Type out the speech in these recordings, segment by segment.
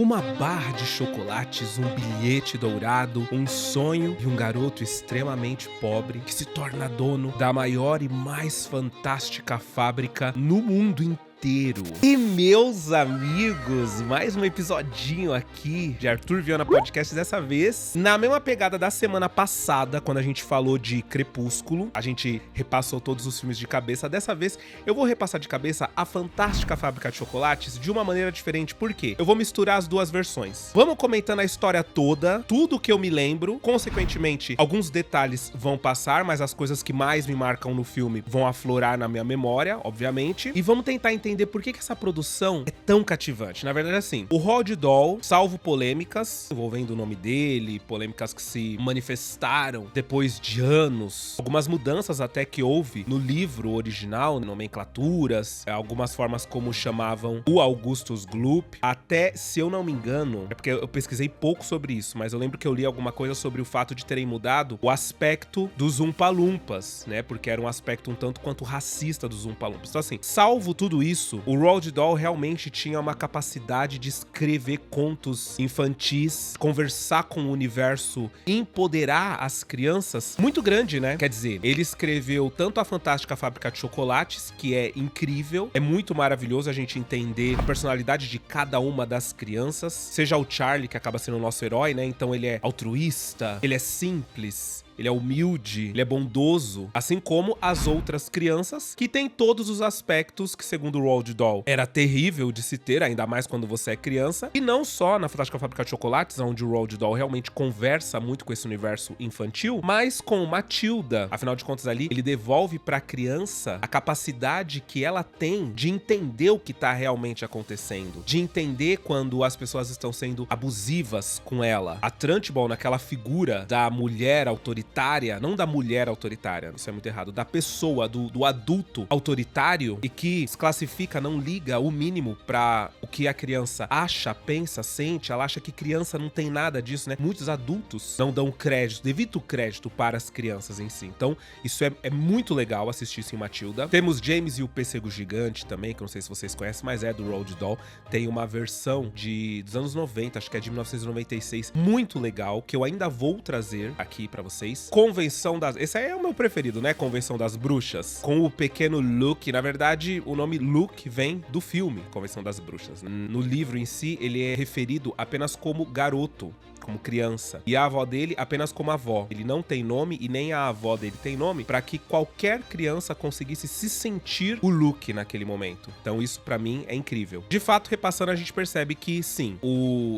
Uma barra de chocolates, um bilhete dourado, um sonho e um garoto extremamente pobre que se torna dono da maior e mais fantástica fábrica no mundo inteiro. E meus amigos, mais um episodinho aqui de Arthur Viana Podcast, dessa vez na mesma pegada da semana passada, quando a gente falou de Crepúsculo. A gente repassou todos os filmes de cabeça. Dessa vez eu vou repassar de cabeça a Fantástica Fábrica de Chocolates de uma maneira diferente. Por quê? Eu vou misturar as duas versões. Vamos comentando a história toda, tudo que eu me lembro. Consequentemente, alguns detalhes vão passar, mas as coisas que mais me marcam no filme vão aflorar na minha memória, obviamente. E vamos tentar entender por que essa produção é tão cativante. Na verdade, assim, o Roald Dahl, salvo polêmicas envolvendo o nome dele, polêmicas que se manifestaram depois de anos, algumas mudanças até que houve no livro original, nomenclaturas, algumas formas como chamavam o Augustus Gloop, até, se eu não me engano, é porque eu pesquisei pouco sobre isso, mas eu lembro que eu li alguma coisa sobre o fato de terem mudado o aspecto dos Umpa-Lumpas, né, porque era um aspecto um tanto quanto racista dos Umpa-Lumpas. Então, assim, salvo tudo isso, o Roald Dahl realmente tinha uma capacidade de escrever contos infantis, conversar com o universo, empoderar as crianças, muito grande, né? Quer dizer, ele escreveu tanto a Fantástica Fábrica de Chocolates, que é incrível, é muito maravilhoso a gente entender a personalidade de cada uma das crianças, seja o Charlie, que acaba sendo o nosso herói, né? Então ele é altruísta, ele é simples, ele é humilde, ele é bondoso, assim como as outras crianças, que tem todos os aspectos que, segundo o Roald Dahl, era terrível de se ter, ainda mais quando você é criança. E não só na Fantástica Fábrica de Chocolates, onde o Roald Dahl realmente conversa muito com esse universo infantil, mas com Matilda. Afinal de contas, ali, ele devolve pra criança a capacidade que ela tem de entender o que tá realmente acontecendo, de entender quando as pessoas estão sendo abusivas com ela. A Trunchbull, naquela figura da mulher autoritária, não da mulher autoritária, isso é muito errado, da pessoa, do adulto autoritário e que se classifica, não liga o mínimo pra o que a criança acha, pensa, sente. Ela acha que criança não tem nada disso, né? Muitos adultos não dão crédito, devido crédito para as crianças em si. Então, isso é muito legal assistir isso em Matilda. Temos James e o Pêssego Gigante também, que eu não sei se vocês conhecem, mas é do Roald Dahl. Tem uma versão dos anos 90, acho que é de 1996, muito legal, que eu ainda vou trazer aqui pra vocês. Convenção das... Esse aí é o meu preferido, né? Convenção das Bruxas. Com o pequeno Luke. Na verdade, o nome Luke vem do filme Convenção das Bruxas. No livro em si, ele é referido apenas como garoto, como criança. E a avó dele apenas como avó. Ele não tem nome e nem a avó dele tem nome, para que qualquer criança conseguisse se sentir o Luke naquele momento. Então isso pra mim é incrível. De fato, repassando, a gente percebe que sim,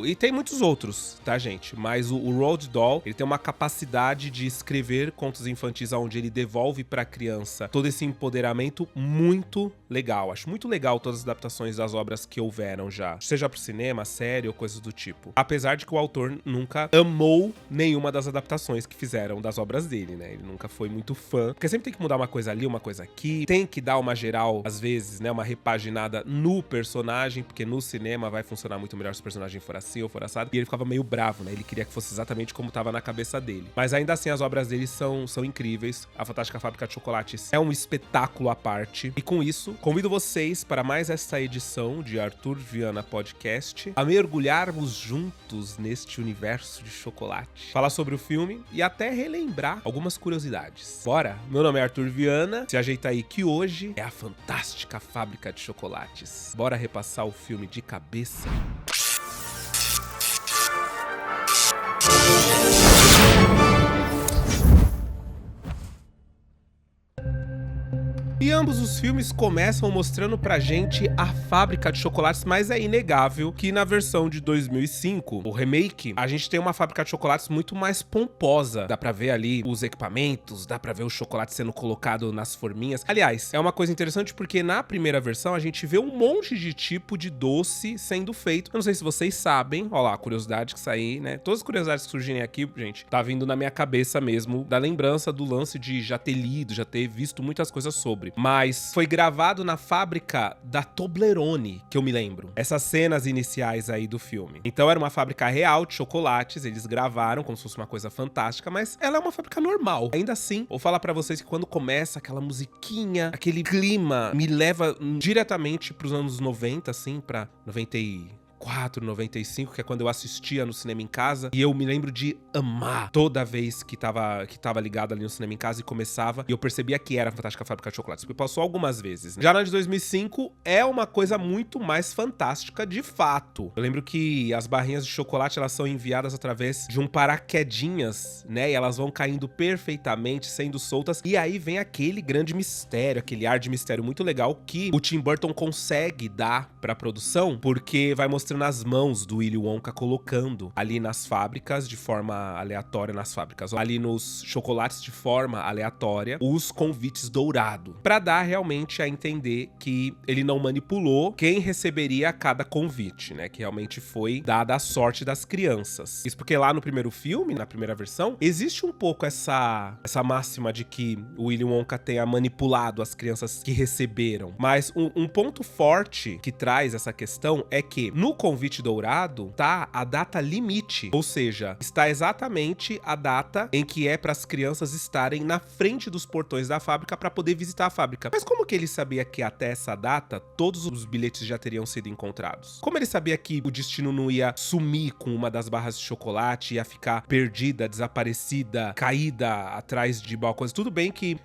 e tem muitos outros, tá, gente? Mas o Roald Dahl, ele tem uma capacidade de escrever contos infantis onde ele devolve pra criança todo esse empoderamento muito legal. Acho muito legal todas as adaptações das obras que houveram já, seja pro cinema, série ou coisas do tipo. Apesar de que o autor nunca amou nenhuma das adaptações que fizeram das obras dele, né? Ele nunca foi muito fã, porque sempre tem que mudar uma coisa ali, uma coisa aqui, tem que dar uma geral, às vezes, né, uma repaginada no personagem, porque no cinema vai funcionar muito melhor se o personagem for assim ou for assado, e ele ficava meio bravo, né? Ele queria que fosse exatamente como tava na cabeça dele. Mas ainda assim, as obras dele são incríveis. A Fantástica Fábrica de Chocolates é um espetáculo à parte. E com isso, convido vocês para mais essa edição de Arthur Viana Podcast, a mergulharmos juntos neste universo de chocolate, falar sobre o filme e até relembrar algumas curiosidades. Bora? Meu nome é Arthur Viana, se ajeita aí que hoje é a Fantástica Fábrica de Chocolates. Bora repassar o filme de cabeça? E ambos os filmes começam mostrando pra gente a fábrica de chocolates, mas é inegável que na versão de 2005, o remake, a gente tem uma fábrica de chocolates muito mais pomposa. Dá pra ver ali os equipamentos, dá pra ver o chocolate sendo colocado nas forminhas. Aliás, é uma coisa interessante porque na primeira versão a gente vê um monte de tipo de doce sendo feito. Eu não sei se vocês sabem, ó lá, a curiosidade que saí, né? Todas as curiosidades que surgirem aqui, gente, tá vindo na minha cabeça mesmo, da lembrança do lance de já ter lido, já ter visto muitas coisas sobre. Mas foi gravado na fábrica da Toblerone, que eu me lembro. Essas cenas iniciais aí do filme. Então era uma fábrica real de chocolates, eles gravaram como se fosse uma coisa fantástica, mas ela é uma fábrica normal. Ainda assim, vou falar pra vocês que quando começa aquela musiquinha, aquele clima, me leva diretamente pros anos 90, assim, pra 94, 94, 95, que é quando eu assistia no cinema em casa. E eu me lembro de amar toda vez que tava ligado ali no cinema em casa e começava. E eu percebia que era a Fantástica Fábrica de Chocolates, porque passou algumas vezes, né? Já na de 2005 é uma coisa muito mais fantástica de fato. Eu lembro que as barrinhas de chocolate, elas são enviadas através de um paraquedinhas, né? E elas vão caindo perfeitamente, sendo soltas. E aí vem aquele grande mistério, aquele ar de mistério muito legal que o Tim Burton consegue dar pra produção, porque vai mostrando as mãos do Willy Wonka colocando ali nas fábricas de forma aleatória, ali nos chocolates de forma aleatória, os convites dourados, pra dar realmente a entender que ele não manipulou quem receberia cada convite, né? Que realmente foi dada a sorte das crianças. Isso porque lá no primeiro filme, na primeira versão, existe um pouco essa máxima de que o Willy Wonka tenha manipulado as crianças que receberam. Mas um ponto forte que traz essa questão é que no convite dourado tá a data limite, ou seja, está exatamente a data em que é para as crianças estarem na frente dos portões da fábrica para poder visitar a fábrica. Mas como que ele sabia que até essa data todos os bilhetes já teriam sido encontrados? Como ele sabia que o destino não ia sumir com uma das barras de chocolate, ia ficar perdida, desaparecida, caída atrás de balcões? Tudo bem que,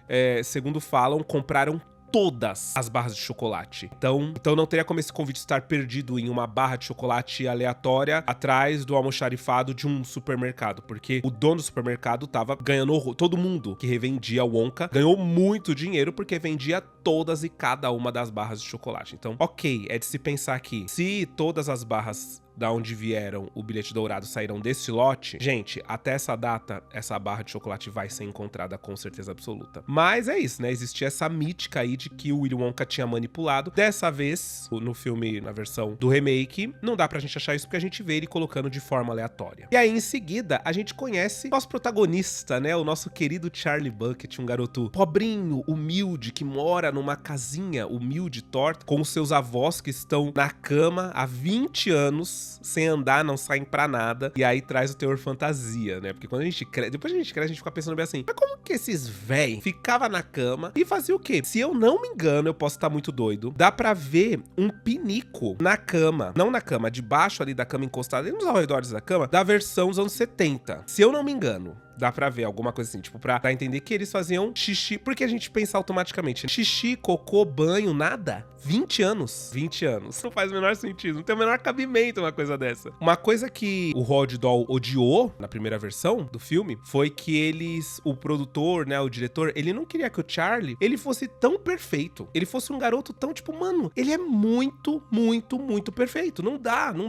segundo falam, compraram todas as barras de chocolate. Então não teria como esse convite estar perdido em uma barra de chocolate aleatória atrás do almoxarifado de um supermercado, porque o dono do supermercado tava ganhando todo mundo que revendia o Wonka, ganhou muito dinheiro porque vendia todas e cada uma das barras de chocolate. Então, ok, é de se pensar que se todas as barras da onde vieram o bilhete dourado saíram desse lote, gente, até essa data, essa barra de chocolate vai ser encontrada com certeza absoluta. Mas é isso, né? Existia essa mítica aí de que o Willy Wonka tinha manipulado. Dessa vez, no filme, na versão do remake, não dá pra gente achar isso porque a gente vê ele colocando de forma aleatória. E aí, em seguida, a gente conhece nosso protagonista, né? O nosso querido Charlie Bucket, um garoto pobrinho, humilde, que mora numa casinha humilde, torta, com os seus avós que estão na cama há 20 anos, sem andar, não saem pra nada. E aí traz o teor fantasia, né? Porque quando a gente cresce, depois a gente cresce, a gente fica pensando bem assim, mas como que esses véi ficava na cama e fazia o quê? Se eu não me engano, eu posso estar muito doido, dá pra ver um pinico na cama, não na cama, debaixo ali da cama, encostado ali nos arredores da cama, da versão dos anos 70. Se eu não me engano, dá pra ver alguma coisa assim, tipo, pra entender que eles faziam xixi, porque a gente pensa automaticamente, xixi, cocô, banho, nada. 20 anos. 20 anos. Não faz o menor sentido, não tem o menor cabimento uma coisa dessa. Uma coisa que o Roald Dahl odiou na primeira versão do filme foi que o produtor, né, o diretor, ele não queria que o Charlie, ele fosse tão perfeito. Ele fosse um garoto tão, tipo, mano, ele é muito, muito, muito perfeito. Não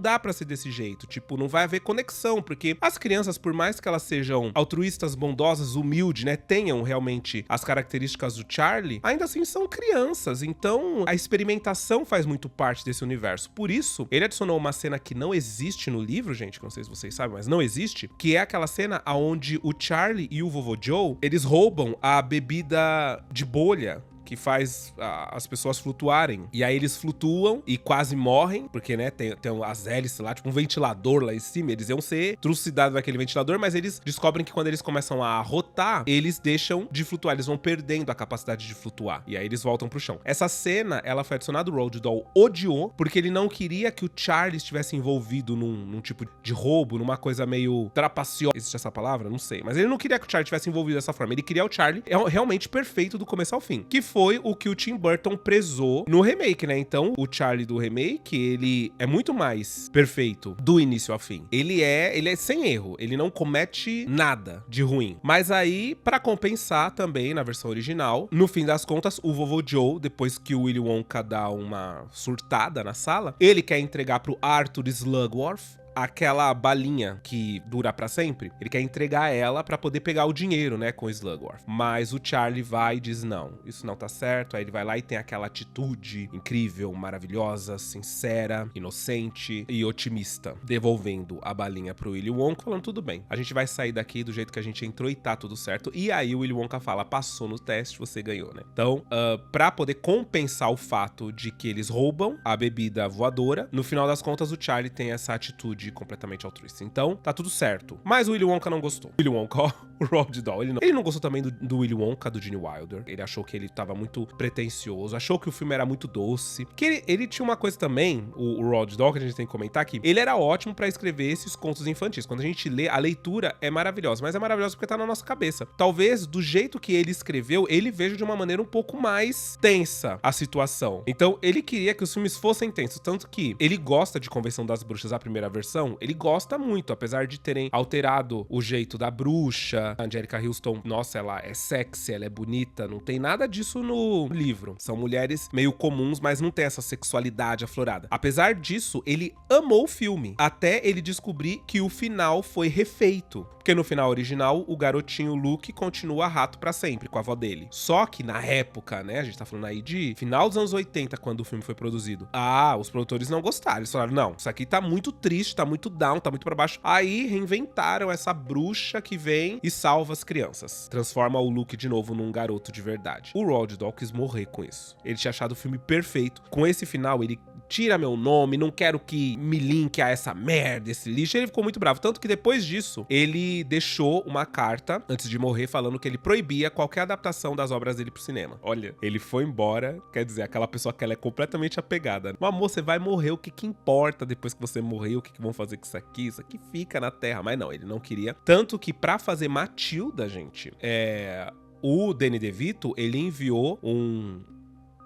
dá pra ser desse jeito. Tipo, não vai haver conexão, porque as crianças, por mais que elas sejam altruístas, bondosas, humildes, né, tenham realmente as características do Charlie, ainda assim são crianças. Então, a experimentação faz muito parte desse universo. Por isso, ele adicionou uma cena que não existe no livro, gente, que não sei se vocês sabem, mas não existe, que é aquela cena onde o Charlie e o vovô Joe, eles roubam a bebida de bolha que faz as pessoas flutuarem. E aí eles flutuam e quase morrem, porque, né, tem as hélices lá, tipo um ventilador lá em cima. Eles iam ser trucidados naquele ventilador, mas eles descobrem que quando eles começam a rotar, eles deixam de flutuar, eles vão perdendo a capacidade de flutuar. E aí eles voltam pro chão. Essa cena, ela foi adicionada, o Roald Dahl odiou, porque ele não queria que o Charlie estivesse envolvido num tipo de roubo, numa coisa meio trapaciosa. Existe essa palavra? Não sei. Mas ele não queria que o Charlie estivesse envolvido dessa forma. Ele queria o Charlie realmente perfeito do começo ao fim. Que foi o que o Tim Burton prezou no remake, né? Então, o Charlie do remake, ele é muito mais perfeito do início ao fim. Ele é sem erro. Ele não comete nada de ruim. Mas aí, pra compensar também, na versão original, no fim das contas, o vovô Joe, depois que o Willy Wonka dá uma surtada na sala, ele quer entregar pro Arthur Slugworth aquela balinha que dura pra sempre. Ele quer entregar ela pra poder pegar o dinheiro, né, com o Slugworth. Mas o Charlie vai e diz, não, isso não tá certo. Aí ele vai lá e tem aquela atitude incrível, maravilhosa, sincera, inocente e otimista, devolvendo a balinha pro Willy Wonka, falando, tudo bem, a gente vai sair daqui do jeito que a gente entrou e tá tudo certo. E aí o Willy Wonka fala, passou no teste, você ganhou, né? Então, pra poder compensar o fato de que eles roubam a bebida voadora, no final das contas o Charlie tem essa atitude atitude completamente altruísta. Então, tá tudo certo. Mas o Willy Wonka não gostou. Willy Wonka, ó, o Roald Dahl, ele não gostou também do Willy Wonka, do Gene Wilder. Ele achou que ele tava muito pretencioso, achou que o filme era muito doce. Que ele tinha uma coisa também, o Roald Dahl, que a gente tem que comentar aqui, ele era ótimo pra escrever esses contos infantis. Quando a gente lê, a leitura é maravilhosa, mas é maravilhosa porque tá na nossa cabeça. Talvez, do jeito que ele escreveu, ele veja de uma maneira um pouco mais tensa a situação. Então, ele queria que os filmes fossem tensos, tanto que ele gosta de Convenção das Bruxas, a primeira versão, ele gosta muito, apesar de terem alterado o jeito da bruxa. A Anjelica Huston, nossa, ela é sexy, ela é bonita, não tem nada disso no livro. São mulheres meio comuns, mas não tem essa sexualidade aflorada. Apesar disso, ele amou o filme, até ele descobrir que o final foi refeito. Porque no final original, o garotinho Luke continua rato pra sempre, com a avó dele. Só que na época, né, a gente tá falando aí de final dos anos 80, quando o filme foi produzido. Os produtores não gostaram. Eles falaram, não, isso aqui tá muito triste, tá muito down, tá muito pra baixo. Aí reinventaram essa bruxa que vem e salva as crianças. Transforma o Luke de novo num garoto de verdade. O Roald Dahl quis morrer com isso. Ele tinha achado o filme perfeito. Com esse final, ele tira meu nome, não quero que me linke a essa merda, esse lixo. Ele ficou muito bravo. Tanto que depois disso, ele deixou uma carta, antes de morrer, falando que ele proibia qualquer adaptação das obras dele pro cinema. Olha, ele foi embora, quer dizer, aquela pessoa que ela é completamente apegada. Mas amor, você vai morrer, o que importa depois que você morrer? O que vão fazer com isso aqui? Isso aqui fica na terra. Mas não, ele não queria. Tanto que pra fazer Matilda, gente, o Danny DeVito, ele enviou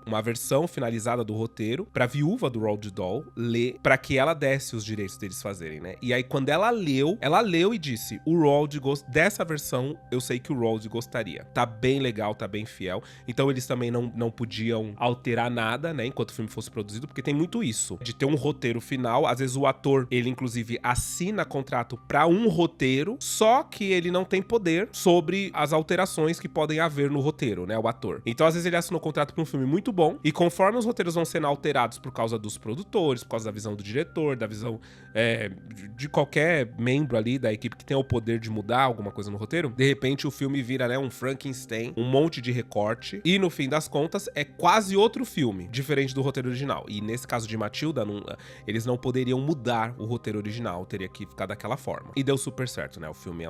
uma versão finalizada do roteiro pra viúva do Roald Dahl ler, pra que ela desse os direitos deles fazerem, né? E aí, quando ela leu e disse, dessa versão, eu sei que o Roald gostaria. Tá bem legal, tá bem fiel. Então, eles também não podiam alterar nada, né? Enquanto o filme fosse produzido, porque tem muito isso, de ter um roteiro final. Às vezes, o ator, ele, inclusive, assina contrato pra um roteiro, só que ele não tem poder sobre as alterações que podem haver no roteiro, né? O ator. Então, às vezes, ele assinou contrato pra um filme muito bom, e conforme os roteiros vão sendo alterados por causa dos produtores, por causa da visão do diretor, da visão de qualquer membro ali da equipe que tem o poder de mudar alguma coisa no roteiro, de repente o filme vira, né, um Frankenstein, um monte de recorte, e no fim das contas é quase outro filme, diferente do roteiro original. E nesse caso de Matilda, eles não poderiam mudar o roteiro original, teria que ficar daquela forma. E deu super certo, né? O filme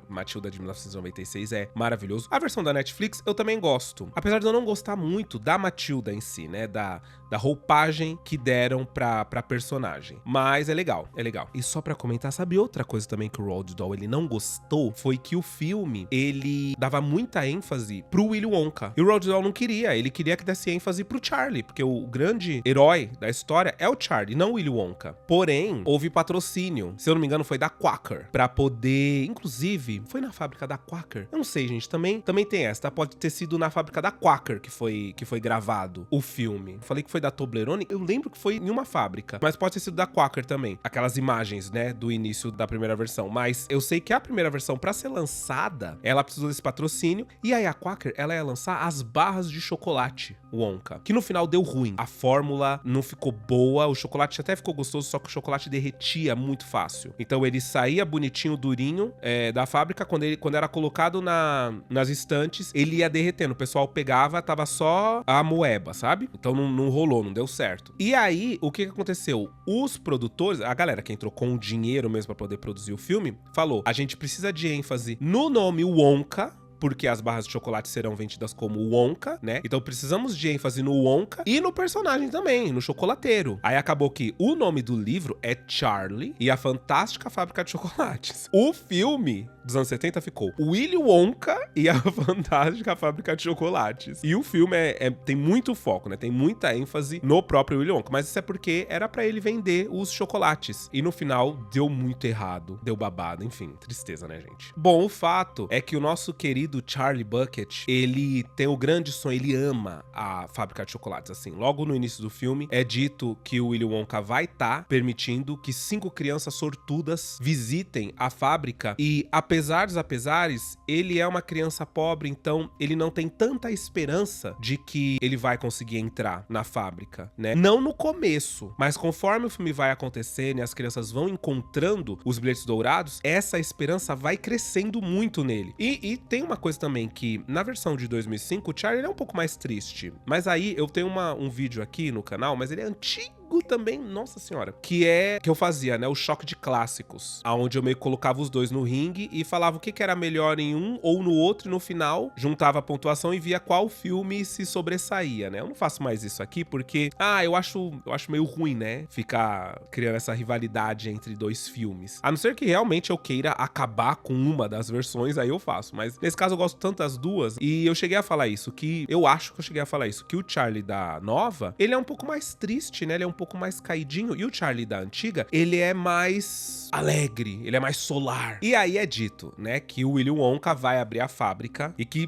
Matilda de 1996 é maravilhoso. A versão da Netflix eu também gosto, apesar de eu não gostar muito da Matilda em si, né, da roupagem que deram pra personagem. Mas é legal, é legal. E só pra comentar, sabe outra coisa também que o Roald Dahl, ele não gostou? Foi que o filme, ele dava muita ênfase pro Willy Wonka. E o Roald Dahl não queria, ele queria que desse ênfase pro Charlie, porque o grande herói da história é o Charlie, não o Willy Wonka. Porém, houve patrocínio, se eu não me engano foi da Quaker, pra poder, inclusive, foi na fábrica da Quaker? Eu não sei, gente, também tem essa, tá? Pode ter sido na fábrica da Quaker que foi gravado o filme. Falei que foi da Toblerone, eu lembro que foi em uma fábrica, mas pode ter sido da Quaker também. Aquelas imagens, né, do início da primeira versão. Mas eu sei que a primeira versão, pra ser lançada, ela precisou desse patrocínio, e aí a Quaker, ela ia lançar as barras de chocolate Wonka, que no final deu ruim. A fórmula não ficou boa, o chocolate até ficou gostoso, só que o chocolate derretia muito fácil. Então ele saía bonitinho, durinho, da fábrica, quando era colocado nas estantes, ele ia derretendo. O pessoal pegava, tava só a moeba, sabe? Então não rolou, não deu certo. E aí, o que aconteceu? Os produtores, a galera que entrou com o dinheiro mesmo pra poder produzir o filme, falou, a gente precisa de ênfase no nome Wonka, porque as barras de chocolate serão vendidas como Wonka, né? Então precisamos de ênfase no Wonka e no personagem também, no chocolateiro. Aí acabou que o nome do livro é Charlie e a Fantástica Fábrica de Chocolates. O filme dos anos 70 ficou Willy Wonka e a Fantástica Fábrica de Chocolates. E o filme tem muito foco, né? Tem muita ênfase no próprio Willy Wonka, mas isso é porque era pra ele vender os chocolates. E no final deu muito errado, deu babado, enfim, tristeza, né, gente? Bom, o fato é que o nosso querido Charlie Bucket, ele tem o grande sonho, ele ama a fábrica de chocolates, assim. Logo no início do filme, é dito que o Willy Wonka vai estar permitindo que 5 crianças sortudas visitem a fábrica e, apesar dos apesares, ele é uma criança pobre, então ele não tem tanta esperança de que ele vai conseguir entrar na fábrica, né? Não no começo, mas conforme o filme vai acontecendo e as crianças vão encontrando os bilhetes dourados, essa esperança vai crescendo muito nele. E tem uma coisa também que, na versão de 2005, o Charlie é um pouco mais triste. Mas aí, eu tenho um vídeo aqui no canal, mas ele é antigo, bingo também, nossa senhora. Que eu fazia, né, o choque de clássicos, aonde eu meio que colocava os dois no ringue e falava o que era melhor em um ou no outro, e no final juntava a pontuação e via qual filme se sobressaía, né? Eu não faço mais isso aqui porque, eu acho meio ruim, né, ficar criando essa rivalidade entre dois filmes. A não ser que realmente eu queira acabar com uma das versões, aí eu faço. Mas nesse caso eu gosto tanto das duas, e eu cheguei a falar isso, que o Charlie da nova, ele é um pouco mais triste, né? Ele é um pouco mais caidinho, e o Charlie da antiga, ele é mais alegre, ele é mais solar. E aí é dito, né, que o Willy Wonka vai abrir a fábrica e que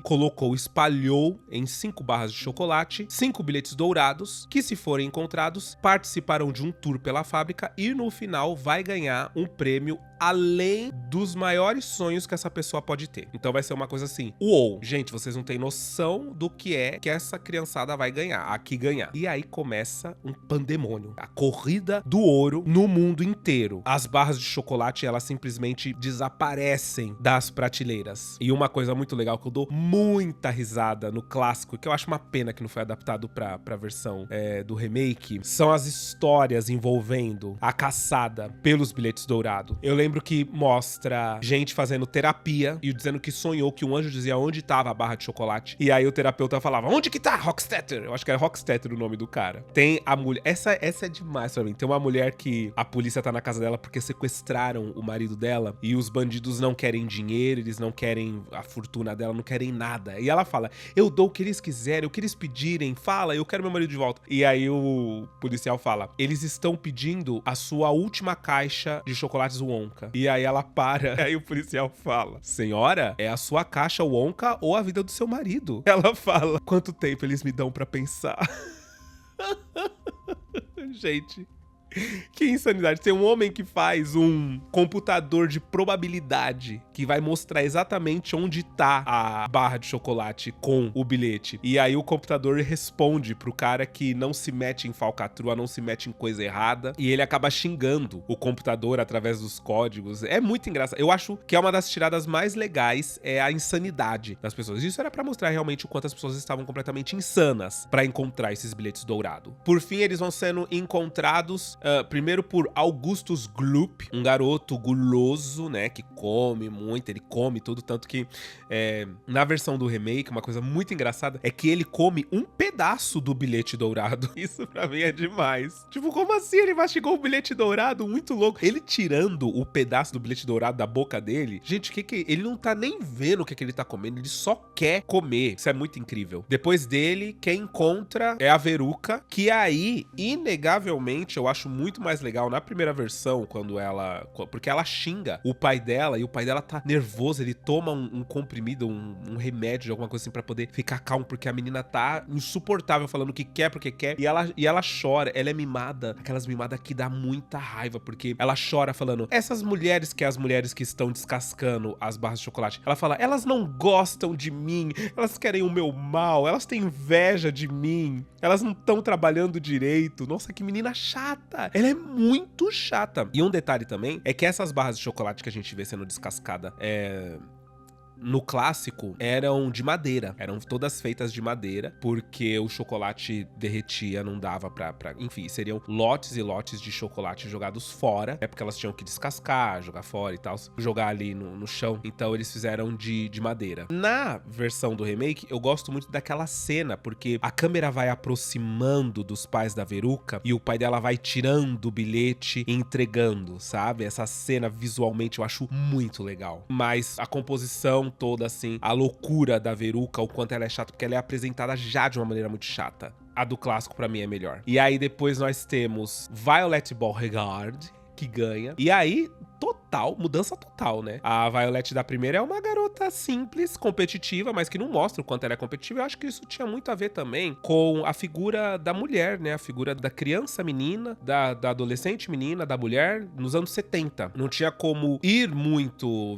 espalhou em 5 barras de chocolate 5 bilhetes dourados que, se forem encontrados, participarão de um tour pela fábrica e no final vai ganhar um prêmio além dos maiores sonhos que essa pessoa pode ter. Então vai ser uma coisa assim, uou, gente, vocês não têm noção do que é que essa criançada vai ganhar, aqui ganhar. E aí começa um pandemônio, a corrida do ouro no mundo inteiro. As barras de chocolate, elas simplesmente desaparecem das prateleiras. E uma coisa muito legal que eu dou muita risada no clássico, que eu acho uma pena que não foi adaptado pra versão do remake, são as histórias envolvendo a caçada pelos bilhetes dourados. Eu lembro que mostra gente fazendo terapia e dizendo que sonhou que um anjo dizia onde tava a barra de chocolate. E aí o terapeuta falava, onde que tá, Rockstetter? Eu acho que era Rockstetter o nome do cara. Tem a mulher, essa é demais pra mim. Tem uma mulher que a polícia tá na casa dela porque sequestraram o marido dela e os bandidos não querem dinheiro, eles não querem a fortuna dela, não querem nada. E ela fala, eu dou o que eles quiserem, o que eles pedirem, fala, eu quero meu marido de volta. E aí o policial fala, eles estão pedindo a sua última caixa de chocolates Wonka. E aí ela para, e aí o policial fala, senhora, é a sua caixa Wonka ou a vida do seu marido? Ela fala, quanto tempo eles me dão pra pensar? Gente, que insanidade. Tem um homem que faz um computador de probabilidade que vai mostrar exatamente onde tá a barra de chocolate com o bilhete. E aí o computador responde pro cara que não se mete em falcatrua, não se mete em coisa errada. E ele acaba xingando o computador através dos códigos. É muito engraçado. Eu acho que é uma das tiradas mais legais, é a insanidade das pessoas. Isso era pra mostrar realmente o quanto as pessoas estavam completamente insanas pra encontrar esses bilhetes dourados. Por fim, eles vão sendo encontrados primeiro por Augustus Gloop, um garoto guloso, né, que come muito, ele come tudo, tanto que na versão do remake, uma coisa muito engraçada é que ele come um pedaço do bilhete dourado. Isso pra mim é demais. Tipo, como assim ele mastigou o bilhete dourado? Muito louco. Ele tirando o pedaço do bilhete dourado da boca dele, gente, ele não tá nem vendo o que ele tá comendo, ele só quer comer. Isso é muito incrível. Depois dele, quem encontra é a Veruca, que aí, inegavelmente, eu acho muito mais legal na primeira versão, porque ela xinga o pai dela, e o pai dela tá nervoso, ele toma um comprimido, um remédio de alguma coisa assim pra poder ficar calmo, porque a menina tá insuportável, falando o que quer, porque quer, e ela chora, ela é mimada, aquelas mimadas que dá muita raiva, porque ela chora falando, essas mulheres que as mulheres que estão descascando as barras de chocolate, ela fala, elas não gostam de mim, elas querem o meu mal, elas têm inveja de mim, elas não estão trabalhando direito, nossa, que menina chata, ela é muito chata. E um detalhe também é que essas barras de chocolate que a gente vê sendo descascada no clássico, eram de madeira. Eram todas feitas de madeira, porque o chocolate derretia, não dava enfim, seriam lotes e lotes de chocolate jogados fora, porque elas tinham que descascar, jogar fora e tal, jogar ali no chão. Então eles fizeram de madeira. Na versão do remake, eu gosto muito daquela cena, porque a câmera vai aproximando dos pais da Veruca e o pai dela vai tirando o bilhete e entregando, sabe? Essa cena visualmente eu acho muito legal. Mas a composição toda, assim, a loucura da Veruca, o quanto ela é chata, porque ela é apresentada já de uma maneira muito chata. A do clássico, pra mim, é melhor. E aí, depois nós temos Violet Beauregarde, que ganha. E aí, mudança total, né? A Violet da primeira é uma garota simples, competitiva, mas que não mostra o quanto ela é competitiva. Eu acho que isso tinha muito a ver também com a figura da mulher, né? A figura da criança menina, da adolescente menina, da mulher, nos anos 70. Não tinha como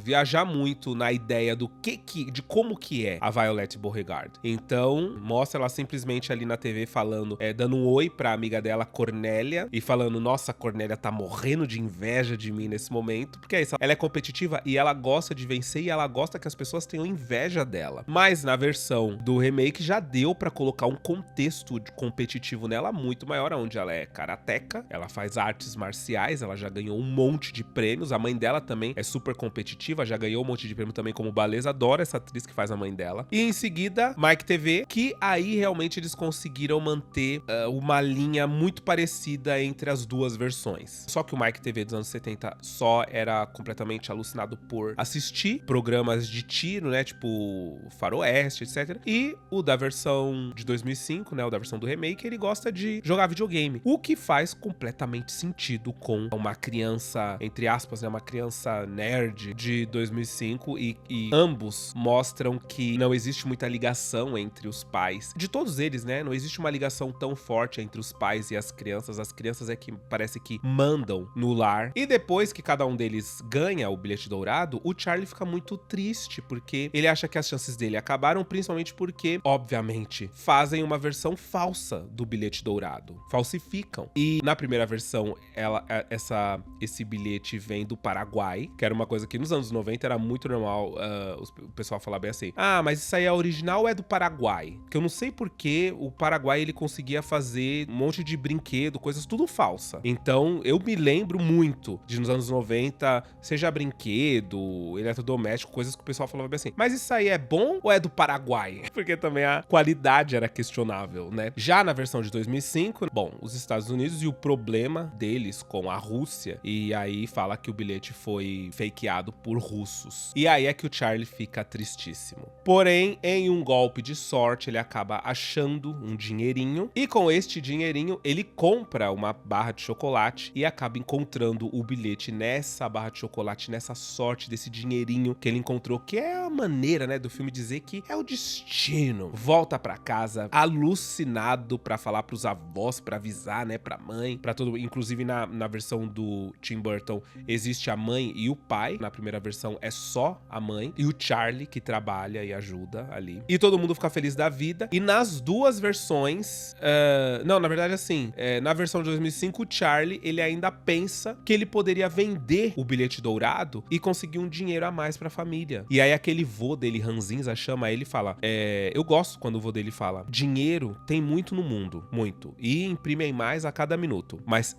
viajar muito na ideia de como que é a Violet Beauregarde. Então, mostra ela simplesmente ali na TV falando, dando um oi pra amiga dela, Cornélia, e falando, nossa, a Cornélia tá morrendo de inveja de mim nesse momento. momento, porque é isso, ela é competitiva e ela gosta de vencer e ela gosta que as pessoas tenham inveja dela. Mas na versão do remake já deu pra colocar um contexto competitivo nela muito maior, onde ela é karateca, ela faz artes marciais, ela já ganhou um monte de prêmios, a mãe dela também é super competitiva, já ganhou um monte de prêmio também como Beleza, adoro essa atriz que faz a mãe dela. E em seguida, Mike TV, que aí realmente eles conseguiram manter uma linha muito parecida entre as duas versões. Só que o Mike TV dos anos 70 só era completamente alucinado por assistir programas de tiro, né, tipo Faroeste, etc. E o da versão de 2005, né, o da versão do remake, ele gosta de jogar videogame. O que faz completamente sentido com uma criança, entre aspas, né, uma criança nerd de 2005 e ambos mostram que não existe muita ligação entre os pais. De todos eles, né, não existe uma ligação tão forte entre os pais e as crianças é que parece que mandam no lar. E depois que cada um deles ganha o bilhete dourado, o Charlie fica muito triste, porque ele acha que as chances dele acabaram, principalmente porque, obviamente, fazem uma versão falsa do bilhete dourado. Falsificam. E na primeira versão, esse bilhete vem do Paraguai, que era uma coisa que nos anos 90 era muito normal o pessoal falar bem assim: ah, mas isso aí é original ou é do Paraguai? Que eu não sei porque o Paraguai ele conseguia fazer um monte de brinquedo, coisas tudo falsa. Então eu me lembro muito de nos anos 90, seja brinquedo, eletrodoméstico, coisas que o pessoal falava bem assim: mas isso aí é bom ou é do Paraguai? Porque também a qualidade era questionável, né? Já na versão de 2005, bom, os Estados Unidos e o problema deles com a Rússia, e aí fala que o bilhete foi fakeado por russos. E aí é que o Charlie fica tristíssimo. Porém, em um golpe de sorte, ele acaba achando um dinheirinho, e com este dinheirinho, ele compra uma barra de chocolate e acaba encontrando o bilhete nessa barra de chocolate, nessa sorte desse dinheirinho que ele encontrou, que é a maneira, né, do filme dizer que é o destino. Volta pra casa alucinado pra falar pros avós, pra avisar, né, pra mãe, pra todo... Inclusive na versão do Tim Burton existe a mãe e o pai. Na primeira versão é só a mãe e o Charlie que trabalha e ajuda ali. E todo mundo fica feliz da vida. E nas duas versões... Não, na verdade assim, na versão de 2005 o Charlie, ele ainda pensa que ele poderia vender o bilhete dourado e conseguir um dinheiro a mais pra família. E aí aquele vô dele, Ranzinza, chama ele e fala: eu gosto quando o vô dele fala: dinheiro tem muito no mundo, muito. E imprimem mais a cada minuto. Mas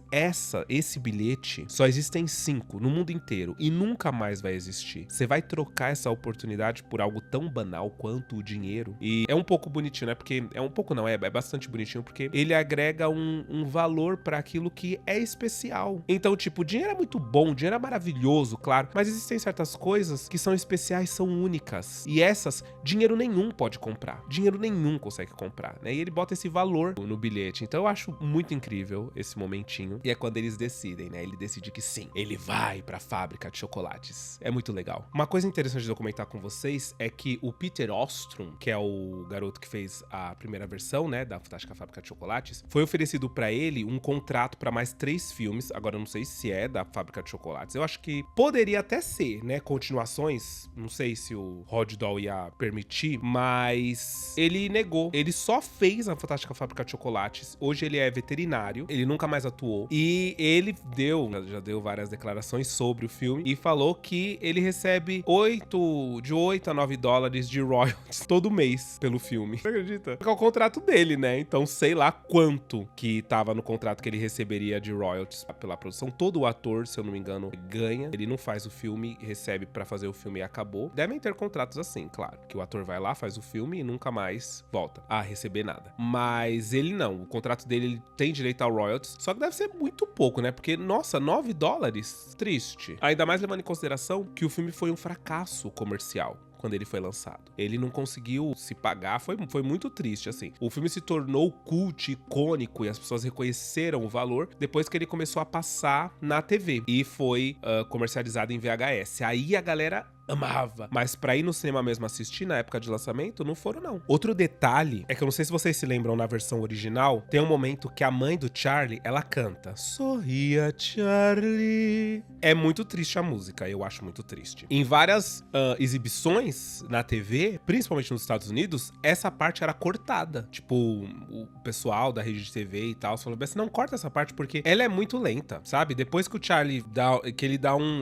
esse bilhete, só existem 5 no mundo inteiro e nunca mais vai existir. Você vai trocar essa oportunidade por algo tão banal quanto o dinheiro? E é um pouco bonitinho, né? Porque é um pouco não, é bastante bonitinho, porque ele agrega um valor pra aquilo que é especial. Então, tipo, o dinheiro é muito bom, o dinheiro é maravilhoso, claro, mas existem certas coisas que são especiais, são únicas. E essas, dinheiro nenhum pode comprar. Dinheiro nenhum consegue comprar, né? E ele bota esse valor no bilhete. Então eu acho muito incrível esse momentinho. E é quando eles decidem, né? Ele decide que sim, ele vai pra fábrica de chocolates. É muito legal. Uma coisa interessante de eu comentar com vocês é que o Peter Ostrom, que é o garoto que fez a primeira versão, né, da Fantástica Fábrica de Chocolates, foi oferecido pra ele um contrato pra mais 3 filmes. Agora eu não sei se é da Fábrica de Chocolates. Eu acho que poderia até ser, né, continuações. Não sei se o Rod Doll ia permitir, mas ele negou. Ele só fez a Fantástica Fábrica de Chocolates. Hoje ele é veterinário, ele nunca mais atuou. E ele já deu várias declarações sobre o filme e falou que ele recebe de 8 a 9 dólares de royalties todo mês pelo filme. Você acredita? É o contrato dele, né? Então sei lá quanto que tava no contrato que ele receberia de royalties pela produção. Todo ator, se eu não me engano, ganha. Ele não faz o filme, recebe pra fazer o filme e acabou. Devem ter contratos assim, claro. Que o ator vai lá, faz o filme e nunca mais volta a receber nada. Mas ele não. O contrato dele, ele tem direito ao royalties. Só que deve ser muito pouco, né? Porque, nossa, 9 dólares? Triste. Ainda mais levando em consideração que o filme foi um fracasso comercial quando ele foi lançado. Ele não conseguiu se pagar, foi muito triste, assim. O filme se tornou cult, icônico, e as pessoas reconheceram o valor depois que ele começou a passar na TV. E foi comercializado em VHS. Aí a galera amava. Mas pra ir no cinema mesmo assistir na época de lançamento, não foram não. Outro detalhe é que eu não sei se vocês se lembram, na versão original, tem um momento que a mãe do Charlie, ela canta Sorria, Charlie. É muito triste a música, eu acho muito triste. Em várias exibições na TV, principalmente nos Estados Unidos, essa parte era cortada. Tipo, o pessoal da rede de TV e tal falou assim, não corta essa parte porque ela é muito lenta, sabe? Depois que o Charlie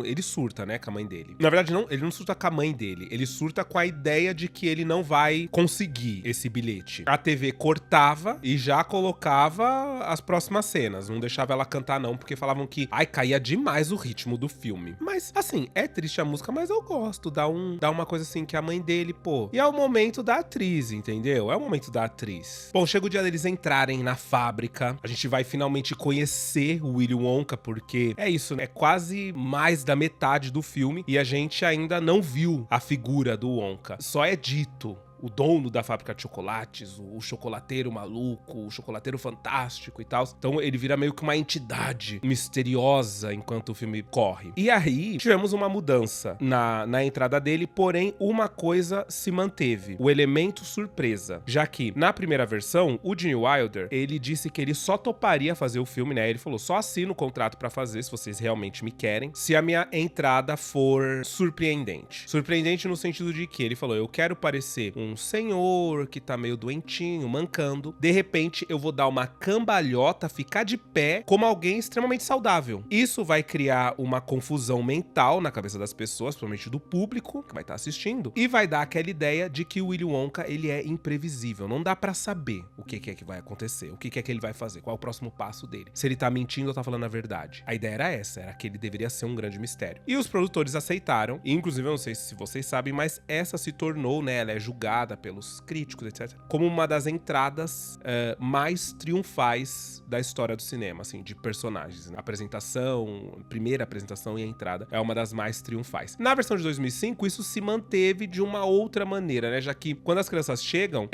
ele surta, né, com a mãe dele. Na verdade, ele não surta com a mãe dele, ele surta com a ideia de que ele não vai conseguir esse bilhete. A TV cortava e já colocava as próximas cenas, não deixava ela cantar não, porque falavam que, caía demais o ritmo do filme. Mas, assim, é triste a música, mas eu gosto, dá uma coisa assim que a mãe dele, pô. E é o momento da atriz, entendeu? É o momento da atriz. Bom, chega o dia deles entrarem na fábrica, a gente vai finalmente conhecer o Willy Wonka, porque é isso, né? É quase mais da metade do filme e a gente ainda não viu a figura do Wonka. Só é dito o dono da fábrica de chocolates, o chocolateiro maluco, o chocolateiro fantástico e tal. Então ele vira meio que uma entidade misteriosa enquanto o filme corre. E aí tivemos uma mudança na entrada dele, porém uma coisa se manteve, o elemento surpresa. Já que na primeira versão, o Gene Wilder, ele disse que ele só toparia fazer o filme, né? Ele falou, só assino o contrato pra fazer, se vocês realmente me querem, se a minha entrada for surpreendente. Surpreendente no sentido de que ele falou, eu quero parecer um senhor que tá meio doentinho, mancando. De repente, eu vou dar uma cambalhota, ficar de pé, como alguém extremamente saudável. Isso vai criar uma confusão mental na cabeça das pessoas, principalmente do público que vai estar assistindo, e vai dar aquela ideia de que o Willy Wonka, ele é imprevisível. Não dá pra saber o que é que vai acontecer, o que é que ele vai fazer, qual é o próximo passo dele. Se ele tá mentindo ou tá falando a verdade. A ideia era essa, era que ele deveria ser um grande mistério. E os produtores aceitaram, e inclusive, eu não sei se vocês sabem, mas essa se tornou, né, ela é julgada pelos críticos, etc., como uma das entradas mais triunfais da história do cinema, assim, de personagens. A apresentação, primeira apresentação e a entrada é uma das mais triunfais. Na versão de 2005, isso se manteve de uma outra maneira, né? Já que quando as crianças chegam,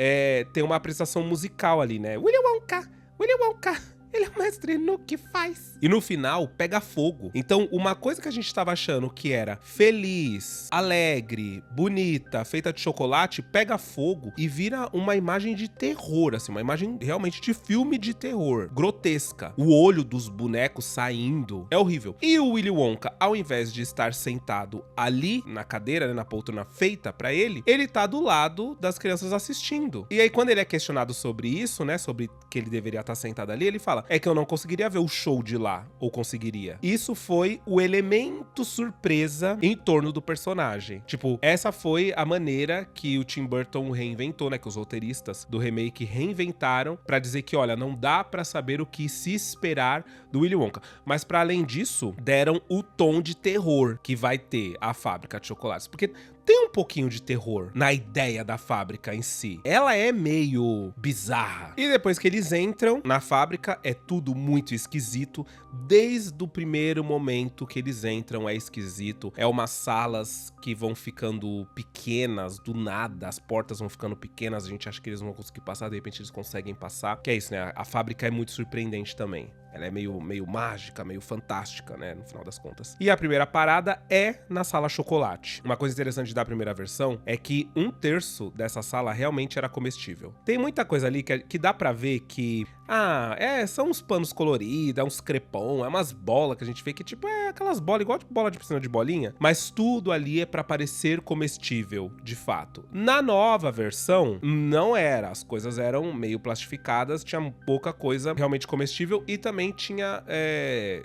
tem uma apresentação musical ali, né? Willy Wonka, Willy Wonka. Ele é o mestre no que faz. E no final, pega fogo. Então, uma coisa que a gente tava achando que era feliz, alegre, bonita, feita de chocolate, pega fogo e vira uma imagem de terror, assim, uma imagem realmente de filme de terror, grotesca. O olho dos bonecos saindo. É horrível. E o Willy Wonka, ao invés de estar sentado ali na cadeira, né, na poltrona feita pra ele tá do lado das crianças assistindo. E aí, quando ele é questionado sobre isso, né, sobre que ele deveria estar sentado ali, ele fala, é que eu não conseguiria ver o show de lá, ou conseguiria. Isso foi o elemento surpresa em torno do personagem. Tipo, essa foi a maneira que o Tim Burton reinventou, né, que os roteiristas do remake reinventaram pra dizer que, olha, não dá pra saber o que se esperar do Willy Wonka. Mas pra além disso, deram o tom de terror que vai ter a fábrica de chocolates. Porque tem um pouquinho de terror na ideia da fábrica em si. Ela é meio bizarra. E depois que eles entram na fábrica, é tudo muito esquisito. Desde o primeiro momento que eles entram é esquisito. É umas salas que vão ficando pequenas, do nada. As portas vão ficando pequenas, a gente acha que eles não vão conseguir passar, de repente eles conseguem passar. Que é isso, né? A fábrica é muito surpreendente também. Ela é meio mágica, meio fantástica, né, no final das contas. E a primeira parada é na sala chocolate. Uma coisa interessante da primeira versão é que 1/3 dessa sala realmente era comestível. Tem muita coisa ali que dá pra ver que... são uns panos coloridos, é uns crepom, é umas bolas que a gente vê que, tipo, é aquelas bolas, igual tipo bola de piscina de bolinha, mas tudo ali é pra parecer comestível, de fato. Na nova versão, não era. As coisas eram meio plastificadas, tinha pouca coisa realmente comestível e também tinha